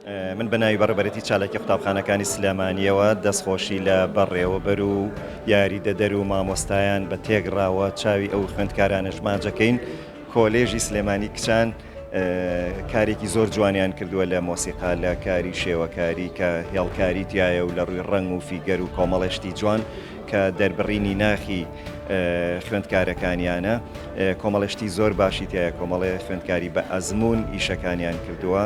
من بەناوی بەڕێبەرەتی چالاکی قوتابخانەکانی سلێمانیەوە دەستخۆشی لە بەڕێوەبەر و یاریدەدەر و مامۆستایان بە تێگڕاوە چاوی ئەو خوێندکارانش ماجەکەین. کۆلێژی سلێمانی کچان کارێکی زۆر جوانیان کردووە لە مۆسیقا، لە کاری شێوەکاری کە هێڵکاری تایە و لە ڕووی ڕنگ و فیگەر و کۆمەڵێشتی جوان کە دەربڕینی ناخی خوێندکارەکانیانە. کۆمەڵشتی زۆر باشی تایە، کۆمەڵێ خوێندکاری بە ئەزمون ئیشەکانیان کردووە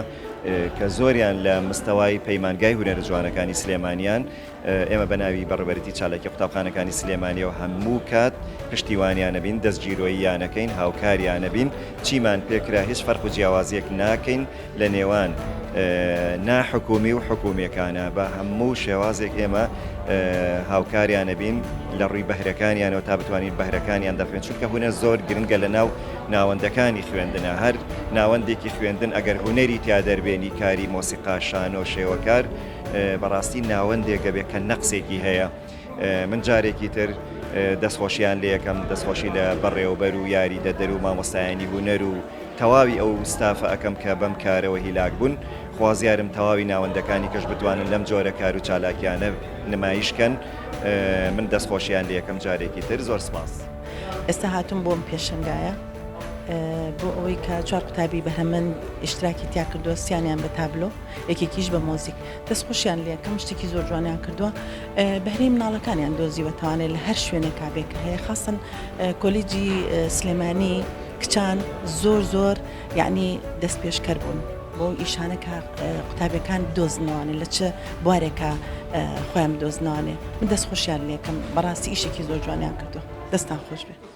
کە زۆریان لە مستەوای پەیمانگای هونەرە جوانەکانی سلێمانیان. ئێمە بە ناوی بەڕێبەرەتی چالاکی قوتابخانەکانی سلێمانیەوە هەموو کات پشتیوانیانە بین، دەستگیرۆییانەکەین، هاوکاریانە بین، چیمان پێکرا هیچ فەرق و جیاوازیەک ناکەین لە نێوان ناحکومی و حکومیەکانە، بە هەموو شێوازێک ئێمە هاوکاریانە بین لە ڕووی بەهرەکانیانەوە تا بتوانین بەهرەکانیان دەخوێن، چونکە هونەر زۆر گرنگە لە ناو ناوەندەکانی خوێندنە. هەر ناوەندێکی خوێندن ئەگەر هونەری تیا دەربێنی، کاری مۆسیقا، شانۆ، شێوەکار، بەڕاستی ناوەندێکە بێت کە نەقسێکی هەیە. من جارێکی تر دەستخۆشیان لێ یەکەم، دەستخۆشی لە بەڕێوەبەر و یاریدەدەر و مامۆستایانی هونەر و تەواوی ئەو ستافە ئەەکەم کە بەم کارەوە هیلاک بوون. خوازیارم تەواوی ناوەندەکانی کەش بتوانن لەم جۆرە کار و چالاکیانە نمایشکەن. من دەستخۆشیان لێ یەکەم جارێکی تر. زۆر سپاس. ئێستا هاتووم بۆم پێشنگایە بۆ ئەوەی کە چوار قوتابی بەهەمن ئیشتراکی تیا کردووە، سییانیان بە تابلۆ، یەکێکیش بە مۆزیک. دەستخۆشیان لێ یەکەم، شتێکی زۆر جوانیان کردووە. بەهرەی مناڵەکانیان دۆزیوە توانێت لە هەر شوێنە کابێک هەیە، خاصن کۆلیجی سلێمانی کچان زۆر یعنی دەست پێشکەر بوون بۆ ئیشانە کە قوتابەکان بدۆزنەوانێ لە چه بوارێکە خۆیان بدۆزنەوانێ. من دەستخۆشیان لێ یەکەم، بەڕاستی ئیشێکی زۆر جوانیان کردووە. دەستان خۆش بێت.